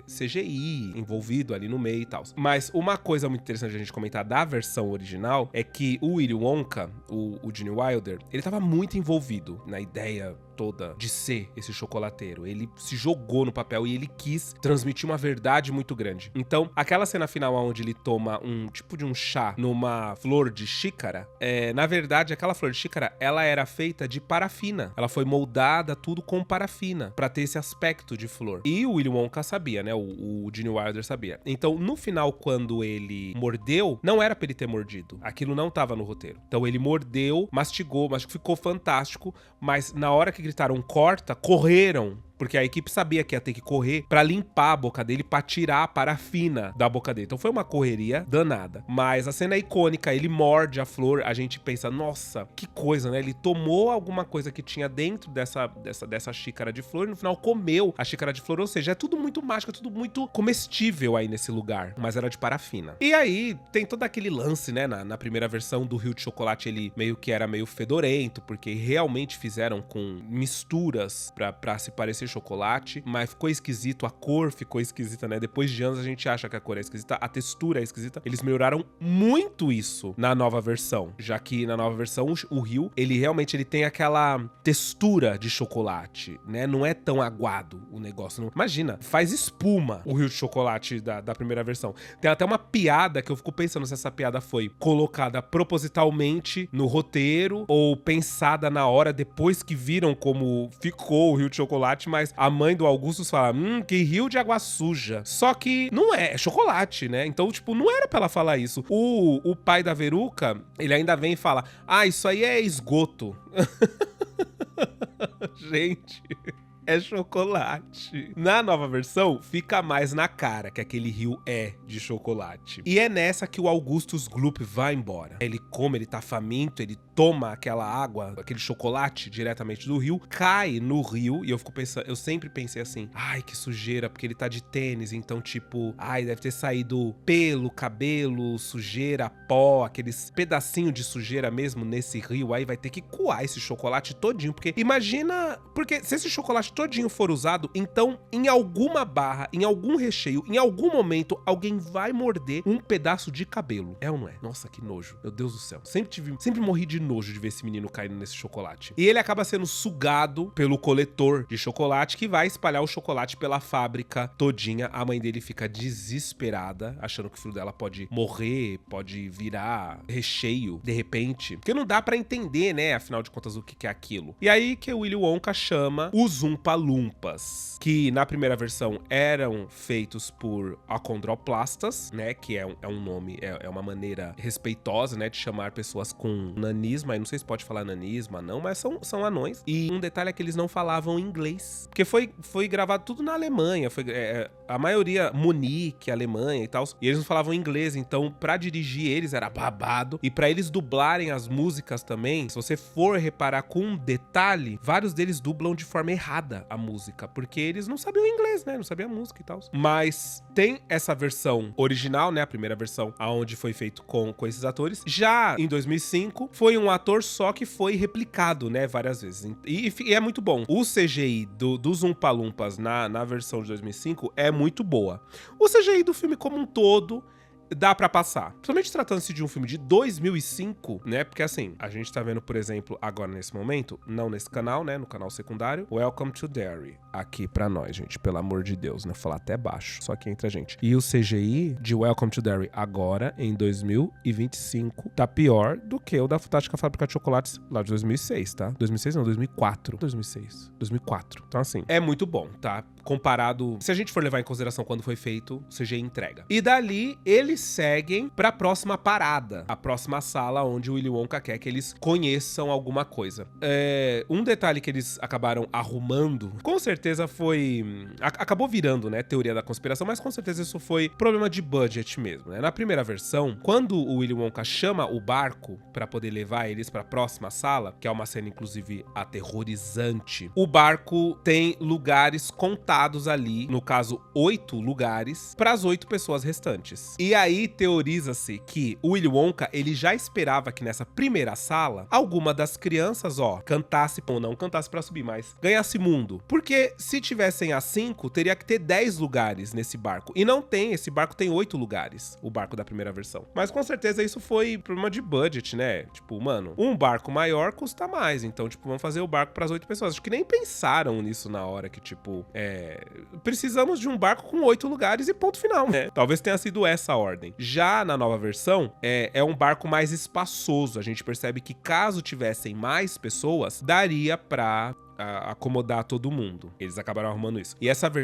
CGI envolvido ali no meio e tal. Mas uma coisa muito interessante a gente comentar da versão original é que o Willy Wonka, o Gene Wilder, ele tava muito envolvido na ideia toda de ser esse chocolateiro. Ele se jogou no papel e ele quis transmitir uma verdade muito grande. Então, aquela cena final onde ele toma um tipo de um chá numa flor de xícara, na verdade, aquela flor de xícara, ela era feita de parafina. Ela foi moldada tudo com parafina, pra ter esse aspecto de flor. E o Willy Wonka sabia, né? O Gene Wilder sabia. Então, no final, quando ele mordeu, não era pra ele ter mordido. Aquilo não tava no roteiro. Então, ele mordeu, mastigou, ficou fantástico, mas na hora que gritaram corta, correram porque a equipe sabia que ia ter que correr pra limpar a boca dele, pra tirar a parafina da boca dele. Então foi uma correria danada. Mas a cena é icônica, ele morde a flor, a gente pensa, nossa, que coisa, né? Ele tomou alguma coisa que tinha dentro dessa xícara de flor e no final comeu a xícara de flor, ou seja, é tudo muito mágico, é tudo muito comestível aí nesse lugar, mas era de parafina. E aí tem todo aquele lance, né, na primeira versão do rio de chocolate, ele meio que era meio fedorento, porque realmente fizeram com misturas pra se parecer chocolate, mas ficou esquisito, a cor ficou esquisita, né? Depois de anos a gente acha que a cor é esquisita, a textura é esquisita. Eles melhoraram muito isso na nova versão, já que na nova versão o rio, ele realmente tem aquela textura de chocolate, né? Não é tão aguado o negócio. Não... Imagina, faz espuma o rio de chocolate da primeira versão. Tem até uma piada que eu fico pensando se essa piada foi colocada propositalmente no roteiro ou pensada na hora depois que viram como ficou o rio de chocolate, mas a mãe do Augustus fala, que rio de água suja. Só que não é chocolate, né? Então, tipo, não era pra ela falar isso. O pai da Veruca, ele ainda vem e fala, isso aí é esgoto. Gente... é chocolate. Na nova versão, fica mais na cara que aquele rio é de chocolate. E é nessa que o Augustus Gloop vai embora. Ele come, ele tá faminto, ele toma aquela água, aquele chocolate diretamente do rio, cai no rio, e eu fico pensando, eu sempre pensei assim, ai, que sujeira, porque ele tá de tênis, então tipo, deve ter saído pelo, cabelo, sujeira, pó, aqueles pedacinhos de sujeira mesmo nesse rio, aí vai ter que coar esse chocolate todinho, porque imagina, porque se esse chocolate todinho for usado, então em alguma barra, em algum recheio, em algum momento, alguém vai morder um pedaço de cabelo. É ou não é? Nossa, que nojo. Meu Deus do céu. Sempre morri de nojo de ver esse menino caindo nesse chocolate. E ele acaba sendo sugado pelo coletor de chocolate, que vai espalhar o chocolate pela fábrica todinha. A mãe dele fica desesperada, achando que o filho dela pode morrer, pode virar recheio, de repente. Porque não dá pra entender, né, afinal de contas, o que é aquilo. E aí que o Willy Wonka chama os Oompa Loompas, que na primeira versão eram feitos por acondroplastas, né, que é um nome, é uma maneira respeitosa, né, de chamar pessoas com nanismo. Aí não sei se pode falar nanismo, não, mas são anões. E um detalhe é que eles não falavam inglês, porque foi gravado tudo na Alemanha, a maioria, Munique, Alemanha e tal, e eles não falavam inglês, então pra dirigir eles era babado, e pra eles dublarem as músicas também, se você for reparar com um detalhe, vários deles dublam de forma errada a música, porque eles não sabiam inglês, né? Não sabiam a música e tal. Mas tem essa versão original, né? A primeira versão, aonde foi feito com esses atores. Já em 2005, foi um ator só que foi replicado, né? Várias vezes. E é muito bom. O CGI dos Oompa Loompas na versão de 2005 é muito boa. O CGI do filme como um todo dá pra passar. Principalmente tratando-se de um filme de 2005, né? Porque assim, a gente tá vendo, por exemplo, agora nesse momento, não nesse canal, né? No canal secundário, Welcome to Derry. Aqui pra nós, gente, pelo amor de Deus, né? Vou falar até baixo, só que entre a gente. E o CGI de Welcome to Derry agora, em 2025, tá pior do que o da Fantástica Fábrica de Chocolates lá de 2006, tá? 2006 não, 2004. 2006. 2004. Então assim, é muito bom, tá? Comparado, se a gente for levar em consideração quando foi feito, o CGI entrega. E dali, eles seguem pra próxima parada, a próxima sala onde o Willy Wonka quer que eles conheçam alguma coisa. Um detalhe que eles acabaram arrumando, com certeza foi... acabou virando, né, teoria da conspiração, mas com certeza isso foi problema de budget mesmo, né? Na primeira versão, quando o Willy Wonka chama o barco pra poder levar eles pra próxima sala, que é uma cena, inclusive, aterrorizante, o barco tem lugares contados ali, no caso, 8 lugares, pras 8 pessoas restantes. E aí, teoriza-se que o Willy Wonka, ele já esperava que nessa primeira sala, alguma das crianças, cantasse, ou não cantasse pra subir, mas ganhasse mundo. Porque se tivessem as 5, teria que ter 10 lugares nesse barco. E não tem, esse barco tem 8 lugares, o barco da primeira versão. Mas com certeza isso foi problema de budget, né? Tipo, mano, um barco maior custa mais, então, tipo, vamos fazer o barco pras 8 pessoas. Acho que nem pensaram nisso na hora que, tipo, precisamos de um barco com 8 lugares e ponto final, né? Talvez tenha sido essa a ordem. Já na nova versão, é um barco mais espaçoso. A gente percebe que caso tivessem mais pessoas, daria pra acomodar todo mundo. Eles acabaram arrumando isso.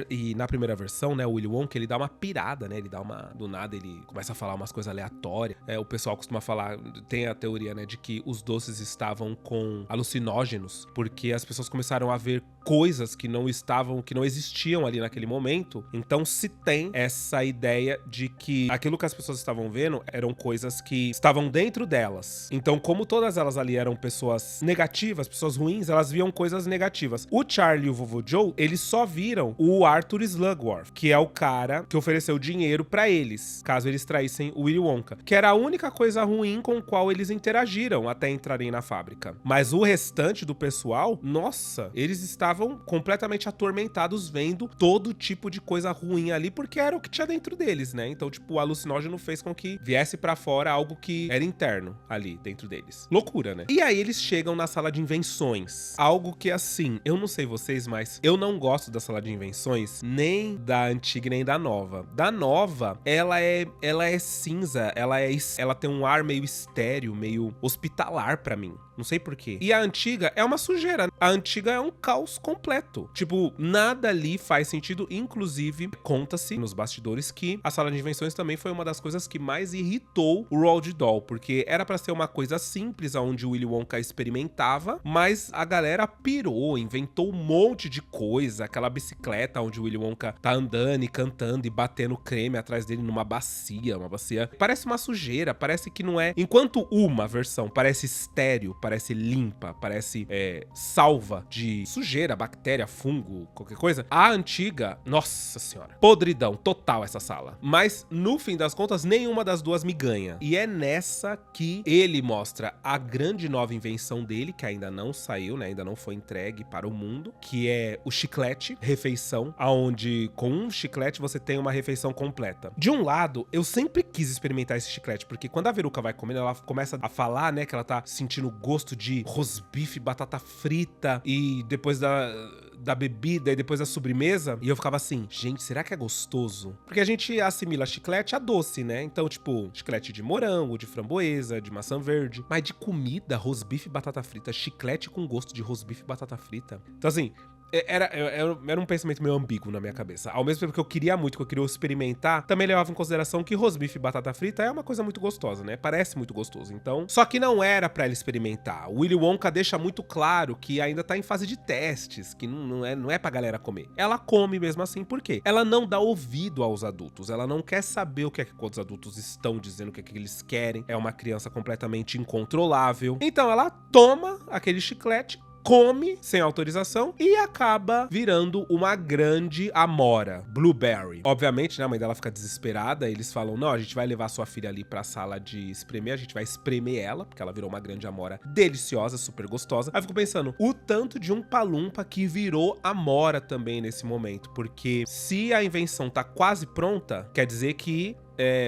E na primeira versão, né, o Willy Wonka, ele dá uma pirada, né? Ele dá uma... Do nada, ele começa a falar umas coisas aleatórias. O pessoal costuma falar... Tem a teoria, né, de que os doces estavam com alucinógenos, porque as pessoas começaram a ver coisas que não existiam ali naquele momento. Então se tem essa ideia de que aquilo que as pessoas estavam vendo eram coisas que estavam dentro delas. Então, como todas elas ali eram pessoas negativas, pessoas ruins, elas viam coisas negativas. O Charlie e o Vovô Joe, eles só viram o Arthur Slugworth, que é o cara que ofereceu dinheiro pra eles, caso eles traíssem o Willy Wonka, que era a única coisa ruim com a qual eles interagiram até entrarem na fábrica. Mas o restante do pessoal, nossa, eles estavam completamente atormentados vendo todo tipo de coisa ruim ali, porque era o que tinha dentro deles, né? Então, tipo, o alucinógeno fez com que viesse pra fora algo que era interno ali dentro deles. Loucura, né? E aí eles chegam na sala de invenções. Algo que, assim, eu não sei vocês, mas eu não gosto da sala de invenções, nem da antiga nem da nova. Da nova, ela é cinza, ela tem um ar meio estéril, meio hospitalar pra mim. Não sei porquê. E a antiga é uma sujeira. A antiga é um caos completo. Tipo, nada ali faz sentido. Inclusive, conta-se nos bastidores que a sala de invenções também foi uma das coisas que mais irritou o Roald Dahl. Porque era pra ser uma coisa simples, onde o Willy Wonka experimentava, mas a galera pirou, inventou um monte de coisa. Aquela bicicleta onde o Willy Wonka tá andando e cantando e batendo creme atrás dele numa bacia. Uma bacia. Parece uma sujeira, parece que não é. Enquanto uma versão parece estéril, parece limpa, parece salva de sujeira, bactéria, fungo, qualquer coisa. A antiga, nossa senhora, podridão total essa sala. Mas, no fim das contas, nenhuma das duas me ganha. E é nessa que ele mostra a grande nova invenção dele, que ainda não saiu, né? Ainda não foi entregue para o mundo, que é o chiclete refeição, aonde com um chiclete você tem uma refeição completa. De um lado, eu sempre quis experimentar esse chiclete, porque quando a Veruca vai comendo, ela começa a falar, né, que ela tá sentindo gosto de rosbife, batata frita e depois da bebida e depois da sobremesa. E eu ficava assim, gente, será que é gostoso? Porque a gente assimila chiclete a doce, né? Então, tipo, chiclete de morango, de framboesa, de maçã verde. Mas de comida, rosbife, batata frita, chiclete com gosto de rosbife e batata frita. Então, assim, era um pensamento meio ambíguo na minha cabeça. Ao mesmo tempo que eu queria muito, que eu queria experimentar, também levava em consideração que rosbife e batata frita é uma coisa muito gostosa, né? Parece muito gostoso. Então, só que não era pra ela experimentar. O Willy Wonka deixa muito claro que ainda tá em fase de testes, que não é pra galera comer. Ela come mesmo assim, por quê? Ela não dá ouvido aos adultos, ela não quer saber o que é que os adultos estão dizendo, o que é que eles querem. É uma criança completamente incontrolável. Então ela toma aquele chiclete, come sem autorização e acaba virando uma grande amora, Blueberry. Obviamente, né, a mãe dela fica desesperada, eles falam, não, a gente vai levar sua filha ali pra sala de espremer, a gente vai espremer ela, porque ela virou uma grande amora deliciosa, super gostosa. Aí eu fico pensando, o tanto de um palumpa que virou amora também nesse momento, porque se a invenção tá quase pronta, quer dizer que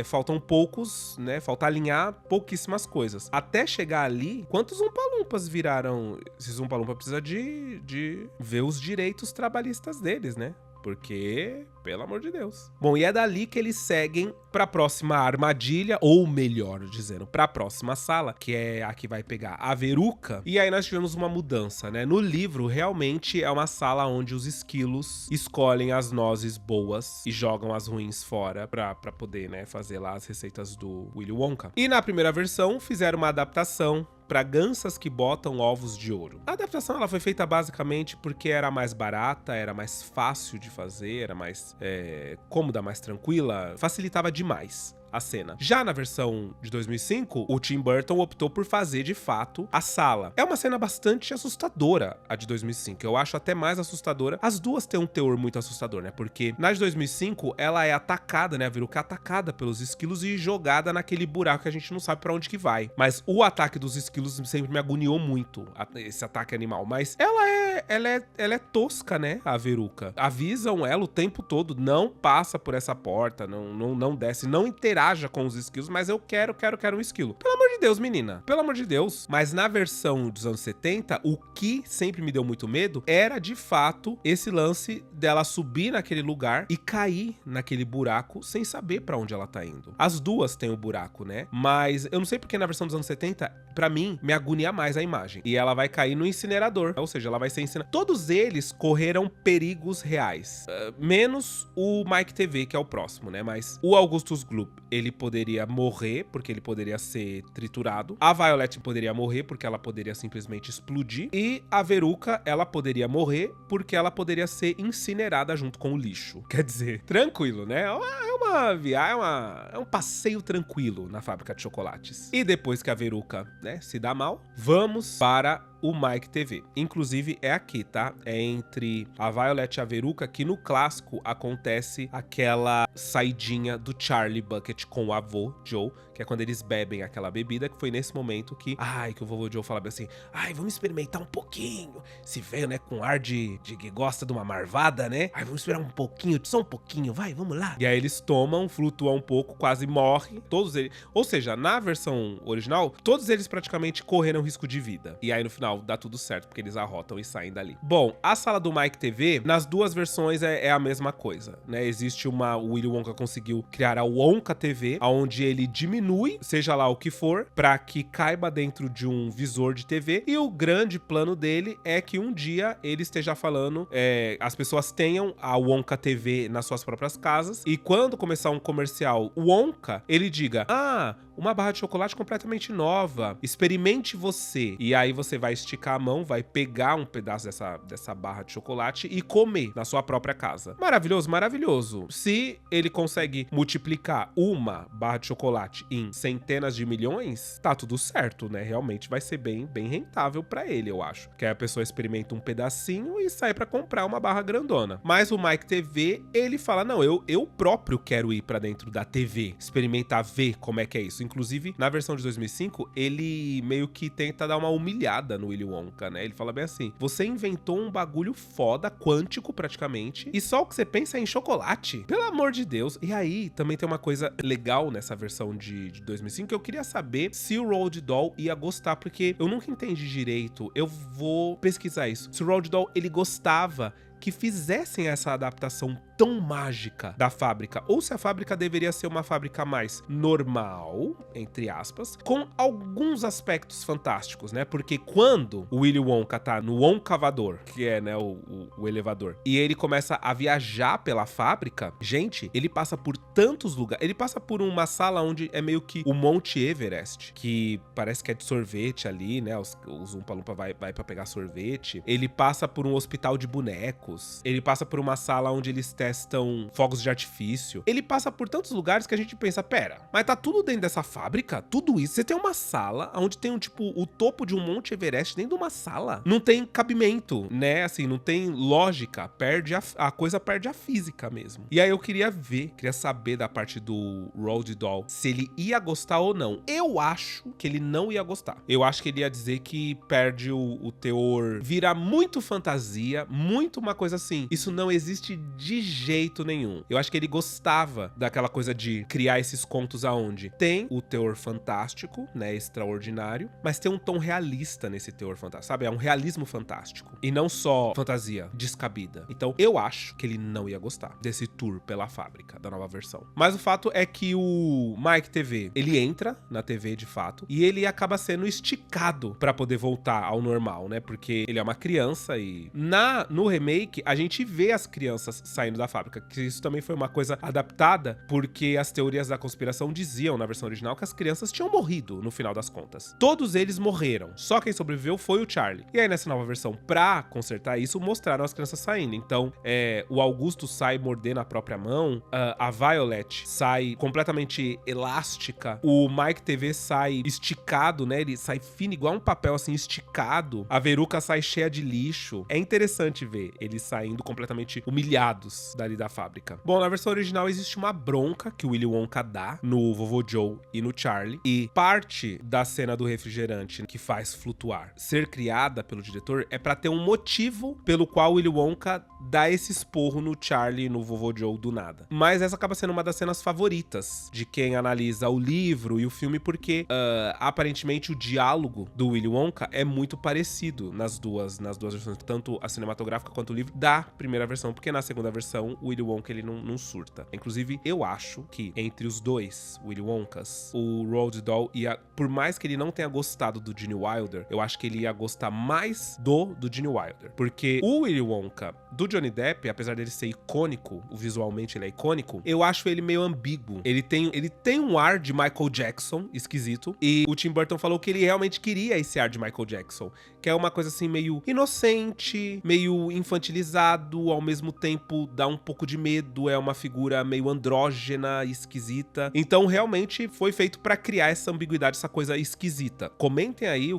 faltam poucos, né? Falta alinhar pouquíssimas coisas. Até chegar ali, quantos Umpa-Lumpas viraram? Esses Umpa-Lumpa precisa de ver os direitos trabalhistas deles, né? Porque, pelo amor de Deus. Bom, e é dali que eles seguem pra próxima armadilha, ou melhor dizendo, pra próxima sala, que é a que vai pegar a Veruca. E aí nós tivemos uma mudança, né? No livro, realmente é uma sala onde os esquilos escolhem as nozes boas e jogam as ruins fora pra poder, né, fazer lá as receitas do Willy Wonka. E na primeira versão, fizeram uma adaptação para gansas que botam ovos de ouro. A adaptação ela foi feita basicamente porque era mais barata, era mais fácil de fazer, era mais cômoda, mais tranquila, facilitava demais a cena. Já na versão de 2005, o Tim Burton optou por fazer, de fato, a sala. É uma cena bastante assustadora, a de 2005. Eu acho até mais assustadora. As duas têm um teor muito assustador, né? Porque na de 2005, ela é atacada, né? A Veruca é atacada pelos esquilos e jogada naquele buraco que a gente não sabe pra onde que vai. Mas o ataque dos esquilos sempre me agoniou muito, esse ataque animal. Mas ela é tosca, né? A Veruca. Avisam ela o tempo todo, não passa por essa porta, não desce, não interaja com os esquilos, mas eu quero um esquilo. Pelo amor de Deus, menina. Pelo amor de Deus. Mas na versão dos anos 70, o que sempre me deu muito medo era, de fato, esse lance dela subir naquele lugar e cair naquele buraco sem saber pra onde ela tá indo. As duas têm o buraco, né? Mas eu não sei porque na versão dos anos 70, pra mim, me agonia mais a imagem. E ela vai cair no incinerador. Ou seja, ela vai ser incinerada. Todos eles correram perigos reais. Menos o Mike TV, que é o próximo, né? Mas o Augustus Gloop ele poderia morrer, porque ele poderia ser triturado. A Violet poderia morrer, porque ela poderia simplesmente explodir. E a Veruca, ela poderia morrer, porque ela poderia ser incinerada junto com o lixo. Quer dizer, tranquilo, né? É um passeio tranquilo na fábrica de chocolates. E depois que a Veruca, né, se dá mal, vamos para o Mike TV. Inclusive é aqui, tá? É entre a Violet e a Veruca que no clássico acontece aquela saidinha do Charlie Bucket com o avô Joe, que é quando eles bebem aquela bebida, que foi nesse momento que o vovô Joe fala assim, vamos experimentar um pouquinho. Se veio, né, com ar de que gosta de uma marvada, né? Vamos esperar um pouquinho, só um pouquinho, vamos lá. E aí eles tomam, flutuam um pouco, quase morrem. Todos eles, ou seja, na versão original, todos eles praticamente correram risco de vida. E aí no final dá tudo certo, porque eles arrotam e saem dali. Bom, a sala do Mike TV, nas duas versões é a mesma coisa, né? Existe o Willy Wonka conseguiu criar a Wonka TV, onde ele diminui, seja lá o que for, para que caiba dentro de um visor de TV, e o grande plano dele é que um dia ele esteja falando, as pessoas tenham a Wonka TV nas suas próprias casas, e quando começar um comercial Wonka, ele diga, uma barra de chocolate completamente nova, experimente você. E aí você vai esticar a mão, vai pegar um pedaço dessa barra de chocolate e comer na sua própria casa. Maravilhoso, maravilhoso. Se ele consegue multiplicar uma barra de chocolate em centenas de milhões, tá tudo certo, né? Realmente vai ser bem, bem rentável pra ele, eu acho. Que aí a pessoa experimenta um pedacinho e sai pra comprar uma barra grandona. Mas o Mike TV, ele fala, não, eu próprio quero ir pra dentro da TV, experimentar, ver como é que é isso. Inclusive, na versão de 2005, ele meio que tenta dar uma humilhada no Willy Wonka, né? Ele fala bem assim, você inventou um bagulho foda, quântico praticamente, e só o que você pensa é em chocolate? Pelo amor de Deus. E aí, também tem uma coisa legal nessa versão de 2005, que eu queria saber se o Roald Dahl ia gostar, porque eu nunca entendi direito, eu vou pesquisar isso. Se o Roald Dahl, ele gostava que fizessem essa adaptação tão mágica da fábrica, ou se a fábrica deveria ser uma fábrica mais normal, entre aspas, com alguns aspectos fantásticos, né? Porque quando o Willy Wonka tá no Wonkavador, que é, né, o elevador, e ele começa a viajar pela fábrica, gente, ele passa por tantos lugares, ele passa por uma sala onde é meio que o Monte Everest, que parece que é de sorvete ali, né? Os Oompa Loompa vai pra pegar sorvete. Ele passa por um hospital de bonecos, ele passa por uma sala onde eles testam fogos de artifício. Ele passa por tantos lugares que a gente pensa, pera, mas tá tudo dentro dessa fábrica? Tudo isso? Você tem uma sala onde tem o topo de um Monte Everest dentro de uma sala? Não tem cabimento, né? Assim, não tem lógica. A coisa perde a física mesmo. E aí eu queria saber da parte do Roald Dahl se ele ia gostar ou não. Eu acho que ele não ia gostar. Eu acho que ele ia dizer que perde o teor, vira muito fantasia, muito uma coisa assim. Isso não existe de jeito nenhum. Eu acho que ele gostava daquela coisa de criar esses contos aonde tem o teor fantástico, né, extraordinário, mas tem um tom realista nesse teor fantástico, sabe? É um realismo fantástico e não só fantasia descabida. Então, eu acho que ele não ia gostar desse tour pela fábrica da nova versão. Mas o fato é que o Mike TV, ele entra na TV de fato e ele acaba sendo esticado pra poder voltar ao normal, né? Porque ele é uma criança e no remake a gente vê as crianças saindo da fábrica, que isso também foi uma coisa adaptada, porque as teorias da conspiração diziam na versão original que as crianças tinham morrido no final das contas. Todos eles morreram, só quem sobreviveu foi o Charlie. E aí nessa nova versão, pra consertar isso, mostraram as crianças saindo. Então, o Augusto sai mordendo a própria mão, a Violet sai completamente elástica, o Mike TV sai esticado, né? Ele sai fino, igual um papel assim, esticado. A Veruca sai cheia de lixo. É interessante ver eles saindo completamente humilhados dali da fábrica. Bom, na versão original existe uma bronca que o Willy Wonka dá no vovô Joe e no Charlie, e parte da cena do refrigerante que faz flutuar ser criada pelo diretor é pra ter um motivo pelo qual o Willy Wonka dá esse esporro no Charlie e no vovô Joe do nada. Mas essa acaba sendo uma das cenas favoritas de quem analisa o livro e o filme, porque aparentemente o diálogo do Willy Wonka é muito parecido nas duas versões, tanto a cinematográfica quanto o livro. inclusive, da primeira versão, porque na segunda versão, o Willy Wonka, ele não surta. Inclusive, eu acho que entre os dois Willy Wonkas, o Roald Dahl ia, por mais que ele não tenha gostado do Gene Wilder, eu acho que ele ia gostar mais do Gene Wilder. Porque o Willy Wonka do Johnny Depp, apesar dele ser icônico, visualmente ele é icônico, eu acho ele meio ambíguo. Ele tem um ar de Michael Jackson, esquisito, e o Tim Burton falou que ele realmente queria esse ar de Michael Jackson, que é uma coisa assim meio inocente, meio infantilizado, ao mesmo tempo dá um pouco de medo, é uma figura meio andrógena, esquisita. Então realmente foi feito pra criar essa ambiguidade, essa coisa esquisita. Comentem aí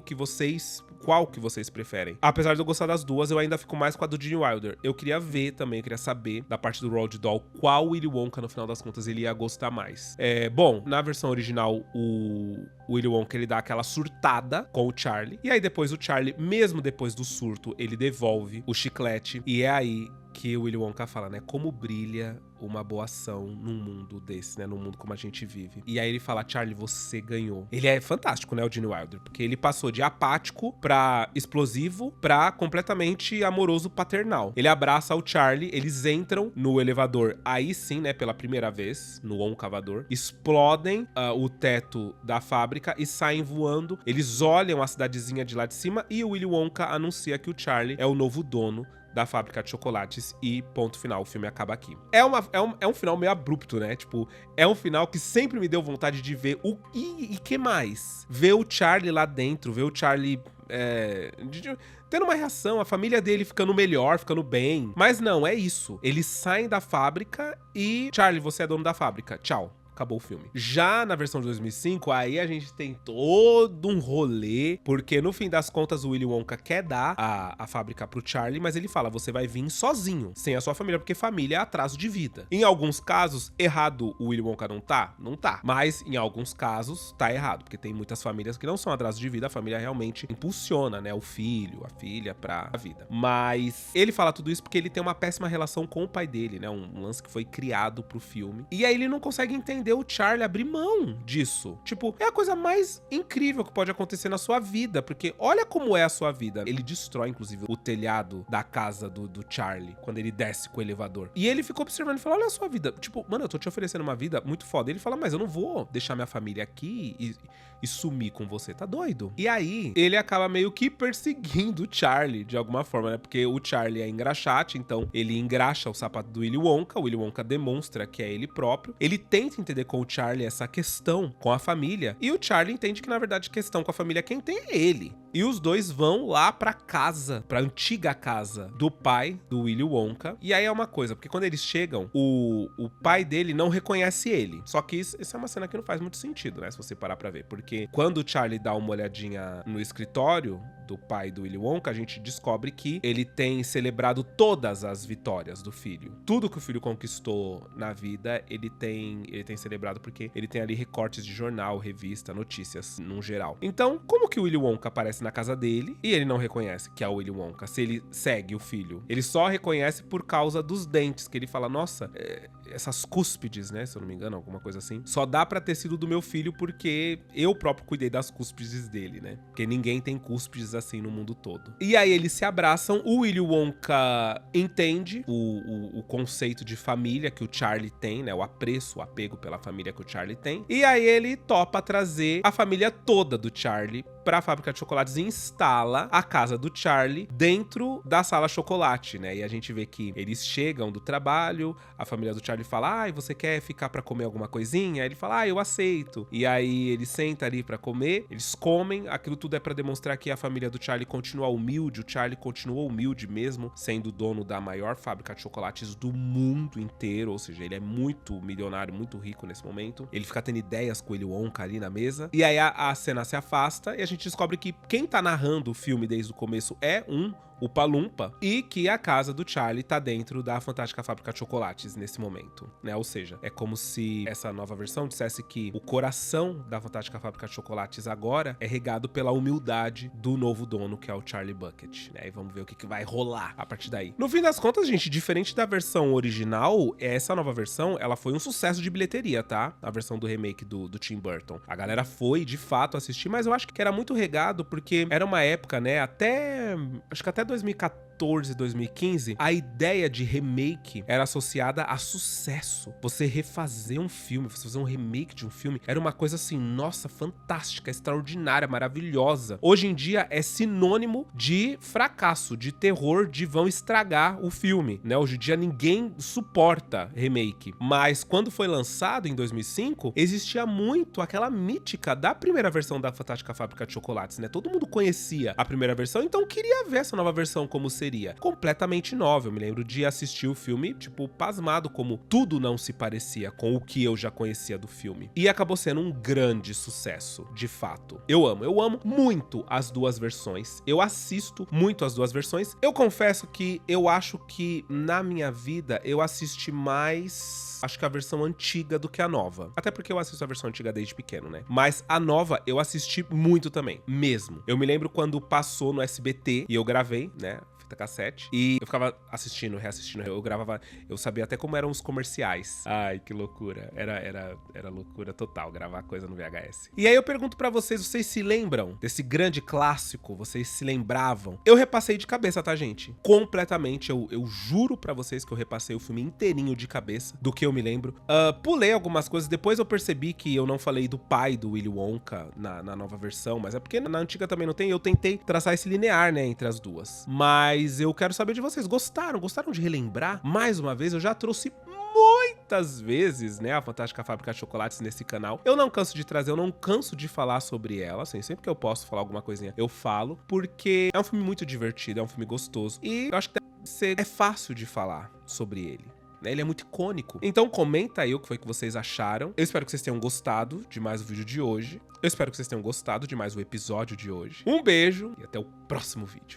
qual que vocês preferem. Apesar de eu gostar das duas, eu ainda fico mais com a do Gene Wilder. Eu queria ver também, eu queria saber da parte do Roald Dahl qual Willy Wonka, no final das contas, ele ia gostar mais. Bom, na versão original, o Willy Wonka, ele dá aquela surtada com o Charlie. E aí depois o Charlie, mesmo depois do surto, ele devolve o chiclete. E é aí que o Willy Wonka fala, né? Como brilha uma boa ação num mundo desse, né? Num mundo como a gente vive. E aí ele fala, Charlie, você ganhou. Ele é fantástico, né? O Gene Wilder. Porque ele passou de apático pra explosivo pra completamente amoroso paternal. Ele abraça o Charlie, eles entram no elevador, aí sim, né? Pela primeira vez, no Wonkavador. Explodem o teto da fábrica e saem voando. Eles olham a cidadezinha de lá de cima e o Willy Wonka anuncia que o Charlie é o novo dono da fábrica de chocolates e ponto final, o filme acaba aqui. É um final meio abrupto, né? Tipo, é um final que sempre me deu vontade de ver e que mais? Ver o Charlie lá dentro, ver o Charlie tendo uma reação, a família dele ficando melhor, ficando bem. Mas não, é isso. Eles saem da fábrica e Charlie, você é dono da fábrica. Tchau. Acabou o filme. Já na versão de 2005, aí a gente tem todo um rolê, porque no fim das contas o Willy Wonka quer dar a fábrica pro Charlie, mas ele fala, você vai vir sozinho, sem a sua família, porque família é atraso de vida. Em alguns casos, errado o Willy Wonka não tá? Não tá. Mas em alguns casos, tá errado, porque tem muitas famílias que não são atraso de vida, a família realmente impulsiona, né, o filho, a filha pra vida. Mas ele fala tudo isso porque ele tem uma péssima relação com o pai dele, né, um lance que foi criado pro filme. E aí ele não consegue entender o Charlie abrir mão disso. Tipo, é a coisa mais incrível que pode acontecer na sua vida, porque olha como é a sua vida. Ele destrói, inclusive, o telhado da casa do Charlie, quando ele desce com o elevador. E ele ficou observando e falou, olha a sua vida. Tipo, mano, eu tô te oferecendo uma vida muito foda. Ele fala, mas eu não vou deixar minha família aqui e sumir com você, tá doido? E aí, ele acaba meio que perseguindo o Charlie, de alguma forma, né? Porque o Charlie é engraxate, então ele engraxa o sapato do Willy Wonka, o Willy Wonka demonstra que é ele próprio. Ele tenta entender com o Charlie essa questão com a família, e o Charlie entende que, na verdade, a questão com a família quem tem é ele. E os dois vão lá pra casa, pra antiga casa do pai do Willy Wonka. E aí é uma coisa, porque quando eles chegam, o pai dele não reconhece ele. Só que isso é uma cena que não faz muito sentido, né? Se você parar pra ver. Porque quando o Charlie dá uma olhadinha no escritório do pai do Willy Wonka, a gente descobre que ele tem celebrado todas as vitórias do filho. Tudo que o filho conquistou na vida, ele tem celebrado, porque ele tem ali recortes de jornal, revista, notícias, num geral. Então, como que o Willy Wonka aparece na casa dele e ele não reconhece que é o Willy Wonka, se ele segue o filho? Ele só reconhece por causa dos dentes, que ele fala, nossa, essas cúspides, né, se eu não me engano, alguma coisa assim, só dá pra ter sido do meu filho porque eu próprio cuidei das cúspides dele, né? Porque ninguém tem cúspides assim no mundo todo. E aí eles se abraçam, o Willy Wonka entende o conceito de família que o Charlie tem, né, o apreço, o apego pela família que o Charlie tem, e aí ele topa trazer a família toda do Charlie pra fábrica de chocolates e instala a casa do Charlie dentro da sala chocolate, né? E a gente vê que eles chegam do trabalho, a família do Charlie fala, ai, você quer ficar pra comer alguma coisinha? Aí ele fala, eu aceito. E aí ele senta ali pra comer, eles comem, aquilo tudo é pra demonstrar que a família do Charlie continua humilde, o Charlie continua humilde mesmo, sendo dono da maior fábrica de chocolates do mundo inteiro, ou seja, ele é muito milionário, muito rico nesse momento. Ele fica tendo ideias com o Willy Wonka ali na mesa. E aí a cena se afasta e a gente descobre que quem tá narrando o filme desde o começo é o Palumpa, e que a casa do Charlie tá dentro da Fantástica Fábrica de Chocolates nesse momento, né? Ou seja, é como se essa nova versão dissesse que o coração da Fantástica Fábrica de Chocolates agora é regado pela humildade do novo dono, que é o Charlie Bucket, né? E vamos ver o que vai rolar a partir daí. No fim das contas, gente, diferente da versão original, essa nova versão, ela foi um sucesso de bilheteria, tá? A versão do remake do Tim Burton. A galera foi, de fato, assistir, mas eu acho que era muito regado porque era uma época, né? Acho que até 2014, 2014, 2015, a ideia de remake era associada a sucesso. Você refazer um filme, você fazer um remake de um filme, era uma coisa assim, nossa, fantástica, extraordinária, maravilhosa. Hoje em dia é sinônimo de fracasso, de terror, de vão estragar o filme, né? Hoje em dia ninguém suporta remake. Mas quando foi lançado em 2005, existia muito aquela mítica da primeira versão da Fantástica Fábrica de Chocolates, né? Todo mundo conhecia a primeira versão, então queria ver essa nova versão como seria. Completamente nova. Eu me lembro de assistir o filme, tipo, pasmado como tudo não se parecia com o que eu já conhecia do filme. E acabou sendo um grande sucesso, de fato. Eu amo muito as duas versões. Eu assisto muito as duas versões. Eu confesso que eu acho que na minha vida eu assisti mais, acho que a versão antiga do que a nova. Até porque eu assisto a versão antiga desde pequeno, né? Mas a nova eu assisti muito também, mesmo. Eu me lembro quando passou no SBT e eu gravei, né? Fita cassete. E eu ficava assistindo, reassistindo. Eu gravava, eu sabia até como eram os comerciais. Ai, que loucura. Era loucura total gravar coisa no VHS. E aí eu pergunto pra vocês, vocês se lembram desse grande clássico? Vocês se lembravam? Eu repassei de cabeça, tá, gente? Completamente. Eu juro pra vocês que eu repassei o filme inteirinho de cabeça, do que eu me lembro. Pulei algumas coisas. Depois eu percebi que eu não falei do pai do Willy Wonka na nova versão, mas é porque na antiga também não tem. Eu tentei traçar esse linear, né, entre as duas. Mas eu quero saber de vocês. Gostaram de relembrar? Mais uma vez, eu já trouxe muitas vezes, né, a Fantástica Fábrica de Chocolates nesse canal. Eu não canso de trazer, eu não canso de falar sobre ela, assim, sempre que eu posso falar alguma coisinha, eu falo, porque é um filme muito divertido, é um filme gostoso, e eu acho que é fácil de falar sobre ele. Ele é muito icônico. Então comenta aí o que foi que vocês acharam. Eu espero que vocês tenham gostado de mais o vídeo de hoje. Eu espero que vocês tenham gostado de mais o episódio de hoje. Um beijo e até o próximo vídeo.